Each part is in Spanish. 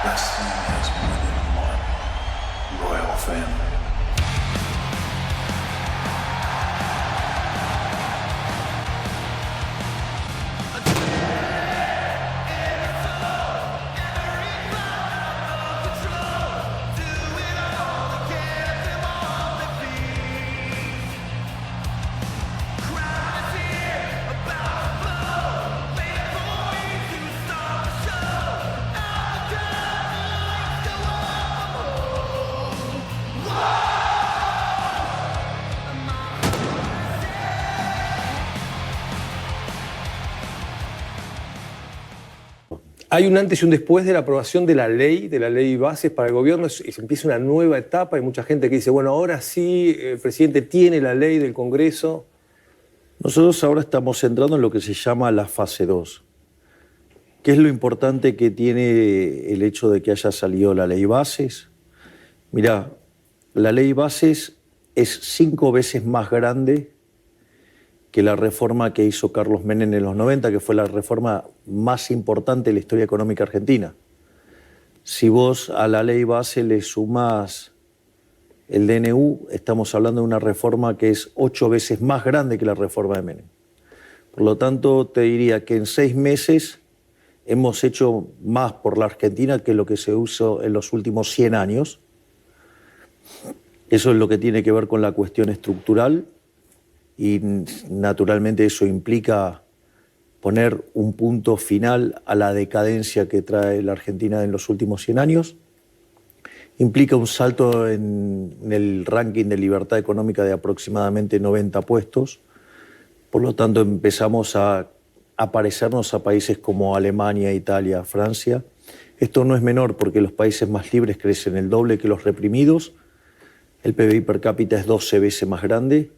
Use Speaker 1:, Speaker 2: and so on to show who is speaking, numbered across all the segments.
Speaker 1: Wrestling has more than one royal family.
Speaker 2: Hay un antes y un después de la aprobación de la ley bases para el gobierno, y se empieza una nueva etapa. Hay mucha gente que dice, bueno, ahora sí, el presidente tiene la ley del Congreso.
Speaker 3: Nosotros ahora estamos entrando en lo que se llama la fase 2. ¿Qué es lo importante que tiene el hecho de que haya salido la ley bases? Mirá, la ley bases es 5 veces más grande que la reforma que hizo Carlos Menem en los 90, que fue la reforma más importante de la historia económica argentina. Si vos a la ley base le sumás el DNU, estamos hablando de una reforma que es 8 veces más grande que la reforma de Menem. Por lo tanto, te diría que en 6 meses hemos hecho más por la Argentina que lo que se hizo en los últimos 100 años. Eso es lo que tiene que ver con la cuestión estructural. Y naturalmente eso implica poner un punto final a la decadencia que trae la Argentina en los últimos 100 años. Implica un salto en el ranking de libertad económica de aproximadamente 90 puestos. Por lo tanto, empezamos a parecernos a países como Alemania, Italia, Francia. Esto no es menor porque los países más libres crecen el doble que los reprimidos. El PBI per cápita es 12 veces más grande.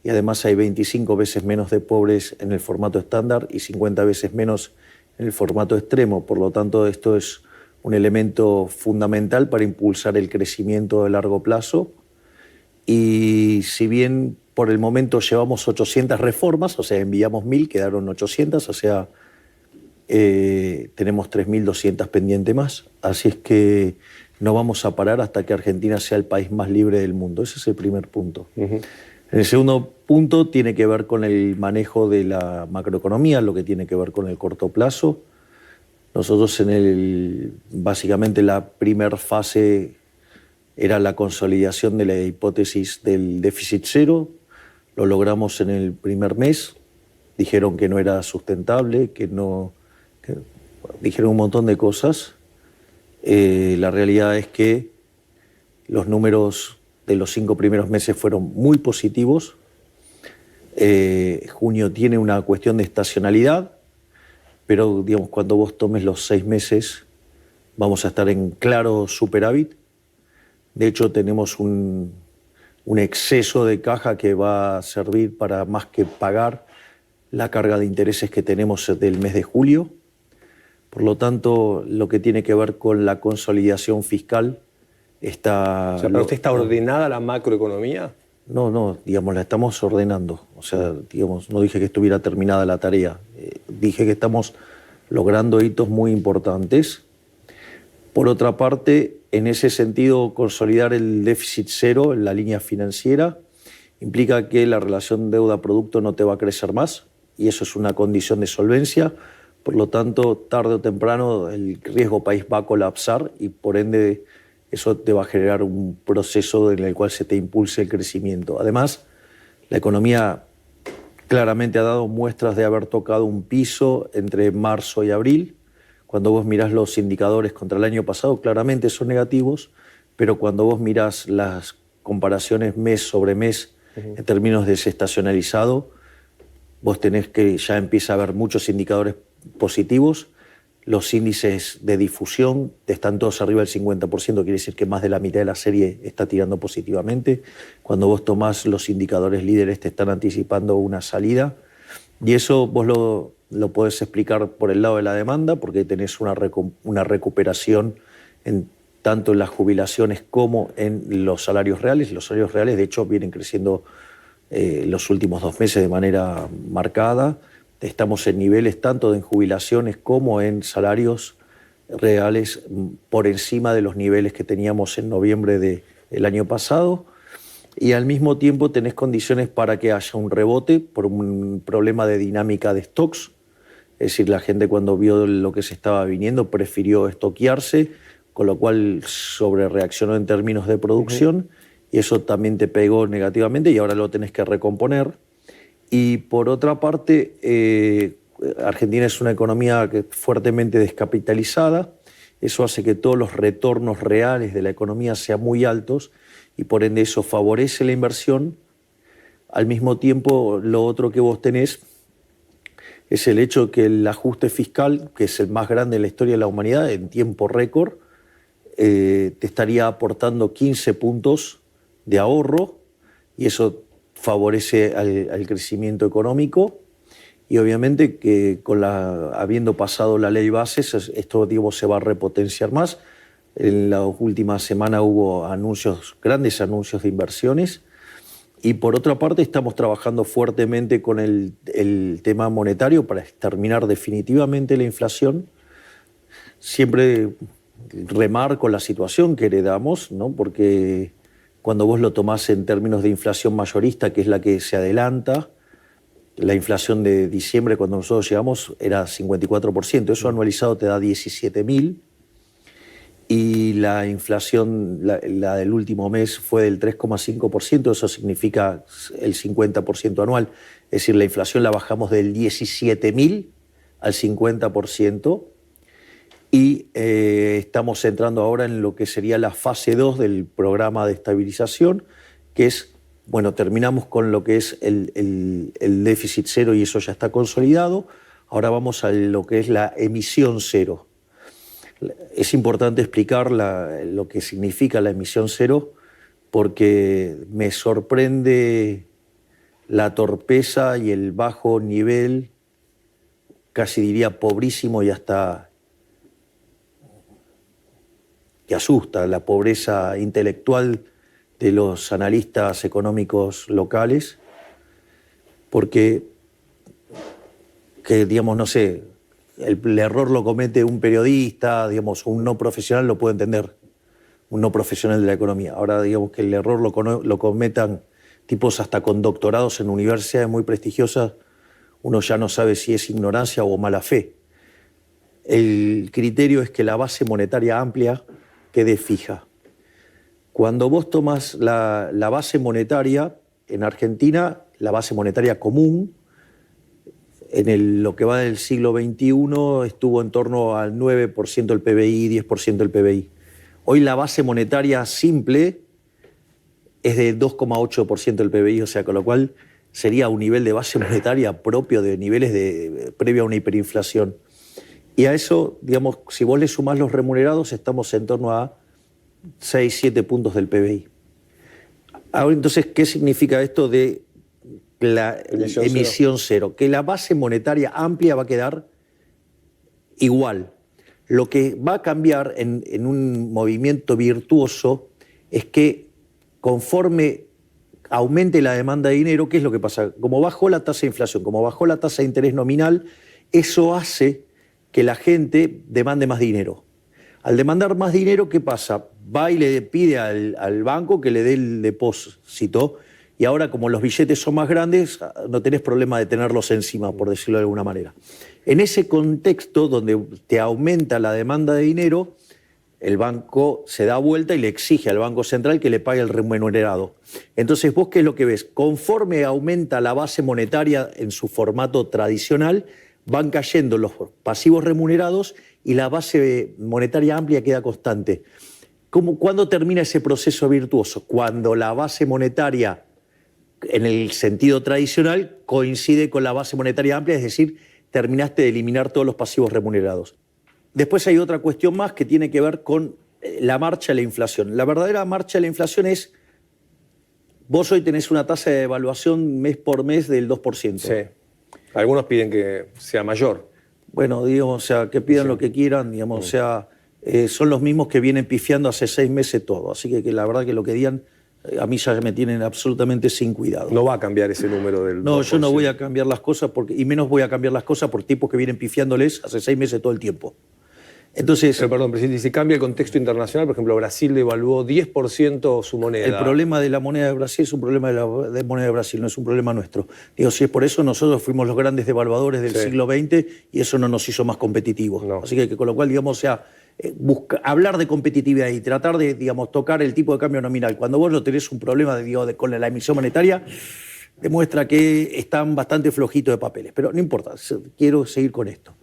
Speaker 3: Y además hay 25 veces menos de pobres en el formato estándar y 50 veces menos en el formato extremo. Por lo tanto, esto es un elemento fundamental para impulsar el crecimiento de largo plazo. Y si bien por el momento llevamos 800 reformas, o sea, enviamos 1.000, quedaron 800, o sea, tenemos 3.200 pendientes más. Así es que no vamos a parar hasta que Argentina sea el país más libre del mundo. Ese es el primer punto. El segundo punto tiene que ver con el manejo de la macroeconomía, lo que tiene que ver con el corto plazo. Nosotros básicamente la primera fase era la consolidación de la hipótesis del déficit cero. Lo logramos en el primer mes. Dijeron que no era sustentable, dijeron un montón de cosas. La realidad es que los números de los 5 primeros meses fueron muy positivos. Junio tiene una cuestión de estacionalidad, pero digamos, cuando vos tomes los 6 meses vamos a estar en claro superávit. De hecho, tenemos un exceso de caja que va a servir para más que pagar la carga de intereses que tenemos del mes de julio. Por lo tanto, lo que tiene que ver con la consolidación fiscal está...
Speaker 2: O sea, ¿pero usted está ordenada la macroeconomía?
Speaker 3: No, digamos, la estamos ordenando. O sea, digamos, no dije que estuviera terminada la tarea. Dije que estamos logrando hitos muy importantes. Por otra parte, en ese sentido, consolidar el déficit cero en la línea financiera implica que la relación deuda-producto no te va a crecer más, y eso es una condición de solvencia. Por lo tanto, tarde o temprano el riesgo país va a colapsar y por ende eso te va a generar un proceso en el cual se te impulse el crecimiento. Además, la economía claramente ha dado muestras de haber tocado un piso entre marzo y abril. Cuando vos mirás los indicadores contra el año pasado, claramente son negativos, pero cuando vos mirás las comparaciones mes sobre mes en términos desestacionalizado, vos tenés que ya empieza a haber muchos indicadores positivos. Los índices de difusión están todos arriba del 50%, quiere decir que más de la mitad de la serie está tirando positivamente. Cuando vos tomás los indicadores líderes te están anticipando una salida. Y eso vos lo podés explicar por el lado de la demanda, porque tenés una recuperación tanto en las jubilaciones como en los salarios reales. Los salarios reales, de hecho, vienen creciendo los últimos 2 meses de manera marcada. Estamos en niveles tanto en jubilaciones como en salarios reales por encima de los niveles que teníamos en noviembre del año pasado, y al mismo tiempo tenés condiciones para que haya un rebote por un problema de dinámica de stocks. Es decir, la gente cuando vio lo que se estaba viniendo prefirió estoquearse, con lo cual sobrereaccionó en términos de producción, y eso también te pegó negativamente y ahora lo tenés que recomponer. Y por otra parte, Argentina es una economía fuertemente descapitalizada. Eso hace que todos los retornos reales de la economía sean muy altos y por ende eso favorece la inversión. Al mismo tiempo, lo otro que vos tenés es el hecho que el ajuste fiscal, que es el más grande en la historia de la humanidad, en tiempo récord, te estaría aportando 15 puntos de ahorro y eso favorece al crecimiento económico. Y obviamente que habiendo pasado la ley bases, esto digo, se va a repotenciar más. En la última semana hubo grandes anuncios de inversiones. Y por otra parte estamos trabajando fuertemente con el tema monetario para exterminar definitivamente la inflación. Siempre remarco la situación que heredamos, ¿no? Porque cuando vos lo tomás en términos de inflación mayorista, que es la que se adelanta, la inflación de diciembre cuando nosotros llegamos era 54%, eso anualizado te da 17.000, y la inflación, la del último mes fue del 3,5%, eso significa el 50% anual, es decir, la inflación la bajamos del 17.000 al 50%, y estamos entrando ahora en lo que sería la fase 2 del programa de estabilización, que es, bueno, terminamos con lo que es el déficit cero y eso ya está consolidado. Ahora vamos a lo que es la emisión cero. Es importante explicar lo que significa la emisión cero porque me sorprende la torpeza y el bajo nivel, casi diría pobrísimo y hasta que asusta, la pobreza intelectual de los analistas económicos locales, porque, digamos, no sé, el error lo comete un periodista, digamos, un no profesional lo puede entender, un no profesional de la economía. Ahora, digamos, que el error lo cometan tipos hasta con doctorados en universidades muy prestigiosas, uno ya no sabe si es ignorancia o mala fe. El criterio es que la base monetaria amplia quede fija. Cuando vos tomás la base monetaria, en Argentina, la base monetaria común, lo que va del siglo XXI estuvo en torno al 9% del PBI, 10% del PBI. Hoy la base monetaria simple es de 2,8% del PBI, o sea, con lo cual sería un nivel de base monetaria propio de niveles previo a una hiperinflación. Y a eso, digamos, si vos le sumás los remunerados, estamos en torno a 6, 7 puntos del PBI. Ahora, entonces, ¿qué significa esto de la emisión cero? Que la base monetaria amplia va a quedar igual. Lo que va a cambiar en un movimiento virtuoso es que conforme aumente la demanda de dinero, ¿qué es lo que pasa? Como bajó la tasa de inflación, como bajó la tasa de interés nominal, eso hace que la gente demande más dinero. Al demandar más dinero, ¿qué pasa? Va y le pide al banco que le dé el depósito y ahora como los billetes son más grandes, no tenés problema de tenerlos encima, por decirlo de alguna manera. En ese contexto donde te aumenta la demanda de dinero, el banco se da vuelta y le exige al Banco Central que le pague el remunerado. Entonces, ¿vos qué es lo que ves? Conforme aumenta la base monetaria en su formato tradicional, van cayendo los pasivos remunerados y la base monetaria amplia queda constante. ¿Cuándo termina ese proceso virtuoso? Cuando la base monetaria, en el sentido tradicional, coincide con la base monetaria amplia, es decir, terminaste de eliminar todos los pasivos remunerados. Después hay otra cuestión más que tiene que ver con la marcha de la inflación. La verdadera marcha de la inflación es, vos hoy tenés una tasa de devaluación mes por mes del 2%.
Speaker 2: Sí. Algunos piden que sea mayor.
Speaker 3: Bueno, digamos, o sea, que pidan
Speaker 2: Sí.
Speaker 3: lo que quieran, digamos, o sea, son los mismos que vienen pifiando hace 6 meses todo. Así que la verdad que lo que digan, a mí ya me tienen absolutamente sin cuidado.
Speaker 2: No va a cambiar ese número del 2%.
Speaker 3: No, yo no voy a cambiar las cosas, y menos voy a cambiar las cosas por tipos que vienen pifiándoles hace 6 meses todo el tiempo. Entonces,
Speaker 2: Pero perdón, presidente, si cambia el contexto internacional, por ejemplo, Brasil devaluó 10% su moneda.
Speaker 3: el problema de la moneda de Brasil es un problema de la moneda de Brasil, no es un problema nuestro. Digo, si es por eso, nosotros fuimos los grandes devaluadores del siglo XX y eso no nos hizo más competitivos.
Speaker 2: No.
Speaker 3: Así que con lo cual, digamos, o sea, hablar de competitividad y tratar de, digamos, tocar el tipo de cambio nominal, cuando vos no tenés un problema con la emisión monetaria, demuestra que están bastante flojitos de papeles. Pero no importa, quiero seguir con esto.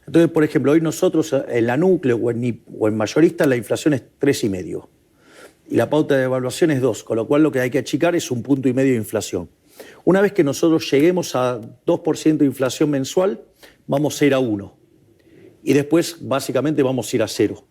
Speaker 3: Entonces, por ejemplo, hoy nosotros en la núcleo o en mayorista la inflación es 3,5 y la pauta de evaluación es 2, con lo cual lo que hay que achicar es 1,5 puntos de inflación. Una vez que nosotros lleguemos a 2% de inflación mensual, vamos a ir a 1 y después básicamente vamos a ir a 0.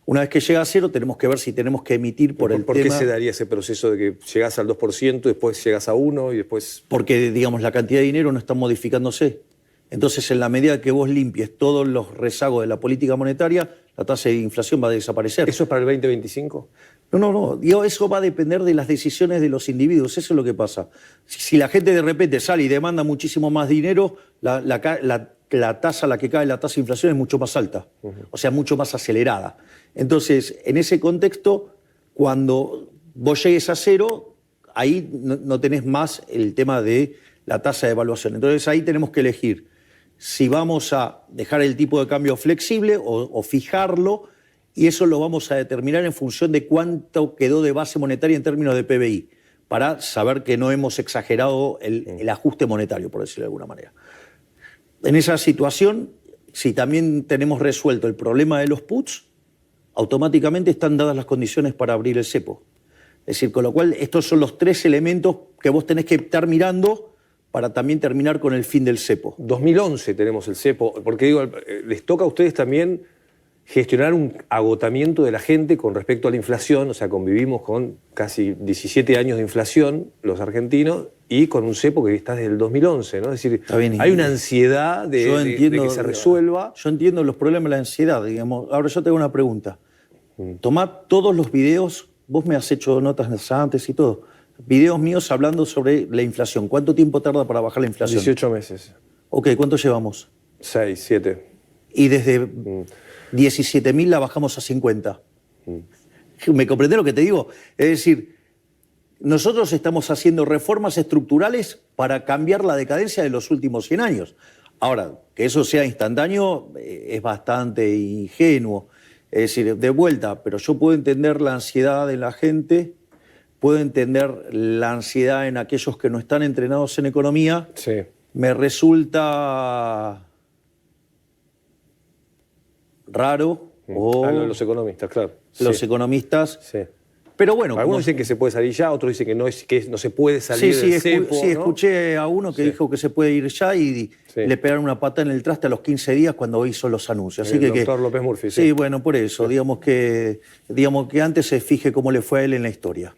Speaker 3: Una vez que llega a 0 tenemos que ver si tenemos que emitir ¿Por
Speaker 2: qué se daría ese proceso de que llegás al 2%, después llegas a 1 y después...?
Speaker 3: Porque, digamos, la cantidad de dinero no está modificándose. Entonces, en la medida que vos limpies todos los rezagos de la política monetaria, la tasa de inflación va a desaparecer.
Speaker 2: ¿Eso es para el 2025?
Speaker 3: No. Digo, eso va a depender de las decisiones de los individuos. Eso es lo que pasa. Si la gente de repente sale y demanda muchísimo más dinero, la tasa a la que cae la tasa de inflación es mucho más alta. O sea, mucho más acelerada. Entonces, en ese contexto, cuando vos llegues a 0, ahí no tenés más el tema de la tasa de evaluación. Entonces, ahí tenemos que elegir si vamos a dejar el tipo de cambio flexible o fijarlo, y eso lo vamos a determinar en función de cuánto quedó de base monetaria en términos de PBI, para saber que no hemos exagerado el ajuste monetario, por decirlo de alguna manera. En esa situación, si también tenemos resuelto el problema de los puts, automáticamente están dadas las condiciones para abrir el cepo. Es decir, con lo cual estos son los 3 elementos que vos tenés que estar mirando para también terminar con el fin del cepo.
Speaker 2: 2011 tenemos el cepo, porque digo, les toca a ustedes también gestionar un agotamiento de la gente con respecto a la inflación, o sea, convivimos con casi 17 años de inflación los argentinos y con un cepo que está desde el 2011, ¿no? Es decir, hay una ansiedad de que se resuelva.
Speaker 3: Yo entiendo los problemas de la ansiedad, digamos. Ahora yo tengo una pregunta. Tomá todos los videos, vos me has hecho notas antes y todo, videos míos hablando sobre la inflación. ¿Cuánto tiempo tarda para bajar la inflación?
Speaker 2: 18 meses.
Speaker 3: Ok, ¿cuánto llevamos?
Speaker 2: 6, 7.
Speaker 3: Y desde 17.000 la bajamos a 50. ¿Me comprendés lo que te digo? Es decir, nosotros estamos haciendo reformas estructurales para cambiar la decadencia de los últimos 100 años. Ahora, que eso sea instantáneo es bastante ingenuo. Es decir, de vuelta, pero yo puedo entender la ansiedad de la gente, puedo entender la ansiedad en aquellos que no están entrenados en economía.
Speaker 2: Sí.
Speaker 3: Me resulta raro.
Speaker 2: Los economistas, claro.
Speaker 3: Los economistas.
Speaker 2: Sí.
Speaker 3: Pero bueno.
Speaker 2: Algunos dicen que se puede salir ya, otros dicen que no se puede salir del cepo.
Speaker 3: Sí, escuché a uno que dijo que se puede ir ya y le pegaron una patada en el traste a los 15 días cuando hizo los anuncios. Así
Speaker 2: el doctor López Murphy.
Speaker 3: Sí, bueno, por eso. Digamos que antes se fije cómo le fue a él en la historia.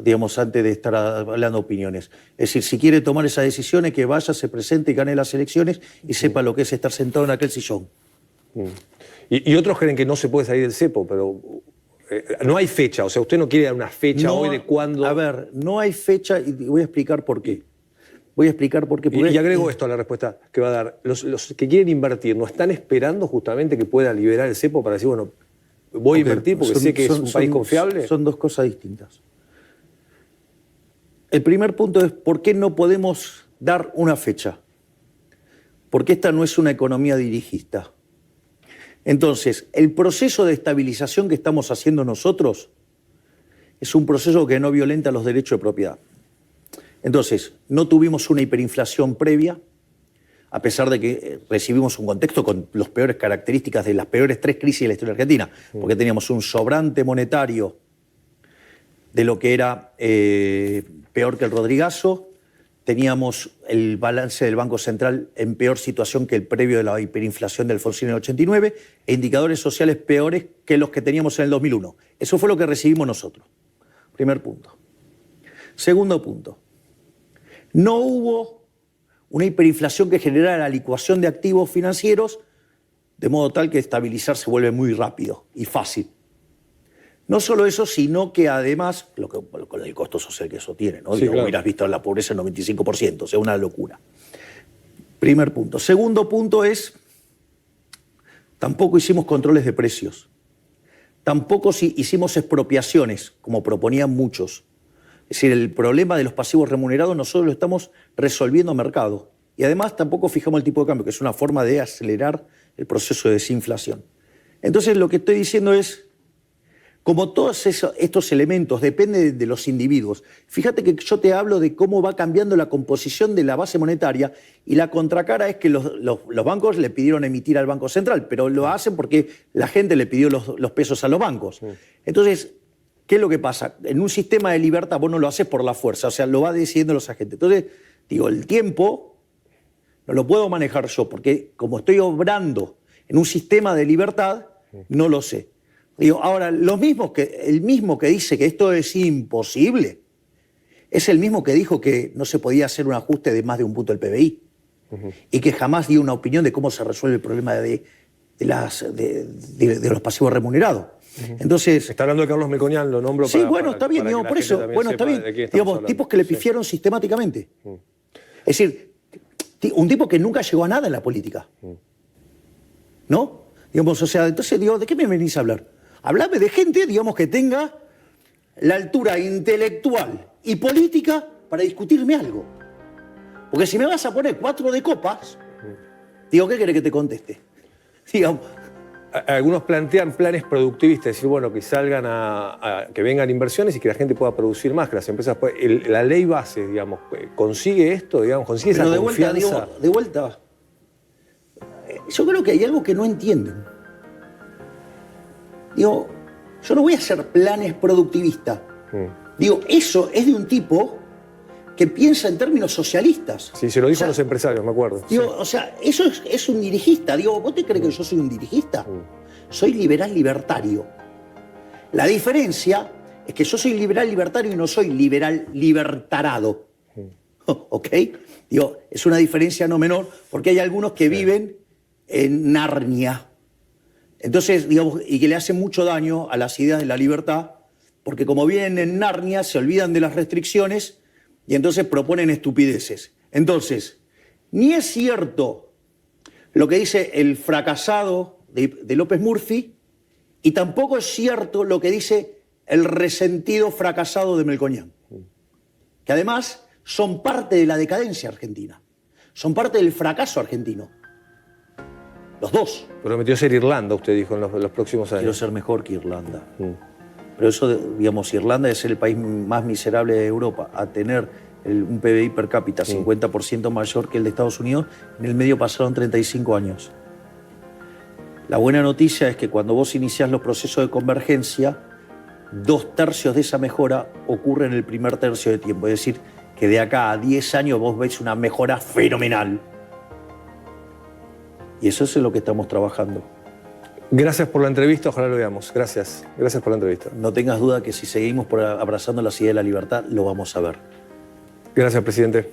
Speaker 3: Digamos, antes de estar hablando opiniones. Es decir, si quiere tomar esas decisiones, que vaya, se presente y gane las elecciones y sepa lo que es estar sentado en aquel sillón.
Speaker 2: Y otros creen que no se puede salir del cepo, pero no hay fecha. O sea, usted no quiere dar una fecha hoy de cuándo.
Speaker 3: A ver, no hay fecha y voy a explicar por qué.
Speaker 2: Y agrego esto a la respuesta que va a dar. Los que quieren invertir, ¿no están esperando justamente que pueda liberar el cepo para decir, bueno, voy a invertir porque sé que es un país confiable?
Speaker 3: Son dos cosas distintas. El primer punto es por qué no podemos dar una fecha. Porque esta no es una economía dirigista. Entonces, el proceso de estabilización que estamos haciendo nosotros es un proceso que no violenta los derechos de propiedad. Entonces, no tuvimos una hiperinflación previa, a pesar de que recibimos un contexto con las peores características de las peores 3 crisis de la historia argentina, porque teníamos un sobrante monetario de lo que era peor que el Rodrigazo, teníamos el balance del Banco Central en peor situación que el previo de la hiperinflación de Alfonsín en el 89, e indicadores sociales peores que los que teníamos en el 2001. Eso fue lo que recibimos nosotros. Primer punto. Segundo punto. No hubo una hiperinflación que generara la licuación de activos financieros, de modo tal que estabilizar se vuelve muy rápido y fácil. No solo eso, sino que además, con el costo social que eso tiene, ¿no?
Speaker 2: Sí, claro.
Speaker 3: Hubieras visto la pobreza en 95%, o sea, una locura. Primer punto. Segundo punto es, Tampoco hicimos controles de precios. Tampoco hicimos expropiaciones, como proponían muchos. Es decir, el problema de los pasivos remunerados nosotros lo estamos resolviendo a mercado. Y además tampoco fijamos el tipo de cambio, que es una forma de acelerar el proceso de desinflación. Entonces lo que estoy diciendo es, como todos estos elementos dependen de los individuos, fíjate que yo te hablo de cómo va cambiando la composición de la base monetaria y la contracara es que los bancos le pidieron emitir al Banco Central, pero lo hacen porque la gente le pidió los pesos a los bancos. Entonces, ¿qué es lo que pasa? En un sistema de libertad vos no lo haces por la fuerza, o sea, lo va decidiendo los agentes. Entonces, digo, el tiempo no lo puedo manejar yo porque como estoy obrando en un sistema de libertad, no lo sé. Digo, ahora, el mismo que dice que esto es imposible, es el mismo que dijo que no se podía hacer un ajuste de más de un punto del PBI y que jamás dio una opinión de cómo se resuelve el problema de los pasivos remunerados. Entonces,
Speaker 2: está hablando de Carlos Melconian, lo nombro
Speaker 3: sí, bueno, está bien, digo, por eso, bueno, está bien. Digamos, tipos que le pifiaron sistemáticamente. Es decir, un tipo que nunca llegó a nada en la política. ¿No? Digamos, o sea, entonces digo, ¿de qué me venís a hablar? Hablame de gente, digamos, que tenga la altura intelectual y política para discutirme algo. Porque si me vas a poner 4 de copas, digo, ¿qué querés que te conteste? Digamos.
Speaker 2: Algunos plantean planes productivistas, es decir, bueno, que salgan que vengan inversiones y que la gente pueda producir más, que las empresas puedan. La ley base, digamos, ¿consigue esto? Digamos, ¿consigue esa confianza?
Speaker 3: Vuelta, digo, de vuelta, yo creo que hay algo que no entienden. Digo, yo no voy a hacer planes productivistas. Digo, eso es de un tipo que piensa en términos socialistas.
Speaker 2: Sí, se lo dijo a los empresarios, me acuerdo.
Speaker 3: Digo, o sea, eso es un dirigista. Digo, ¿vos te crees que yo soy un dirigista? Soy liberal libertario. La diferencia es que yo soy liberal libertario y no soy liberal libertarado. ¿Ok? Digo, es una diferencia no menor porque hay algunos que viven en Narnia. Entonces, digamos, y que le hacen mucho daño a las ideas de la libertad, porque como viven en Narnia, se olvidan de las restricciones y entonces proponen estupideces. Entonces, ni es cierto lo que dice el fracasado de López Murphy, y tampoco es cierto lo que dice el resentido fracasado de Melconian, que además son parte de la decadencia argentina, son parte del fracaso argentino. Los dos.
Speaker 2: Prometió ser Irlanda, usted dijo, en los próximos años.
Speaker 3: Quiero ser mejor que Irlanda. Pero eso, digamos, Irlanda es el país más miserable de Europa, a tener un PBI per cápita 50% mayor que el de Estados Unidos, en el medio pasaron 35 años. La buena noticia es que cuando vos iniciás los procesos de convergencia, 2/3 de esa mejora ocurre en el primer tercio de tiempo. Es decir, que de acá a 10 años vos ves una mejora fenomenal. Y eso es en lo que estamos trabajando.
Speaker 2: Gracias por la entrevista, ojalá lo veamos. Gracias. Gracias por la entrevista.
Speaker 3: No tengas duda que si seguimos abrazando las ideas de la libertad, lo vamos a ver.
Speaker 2: Gracias, presidente.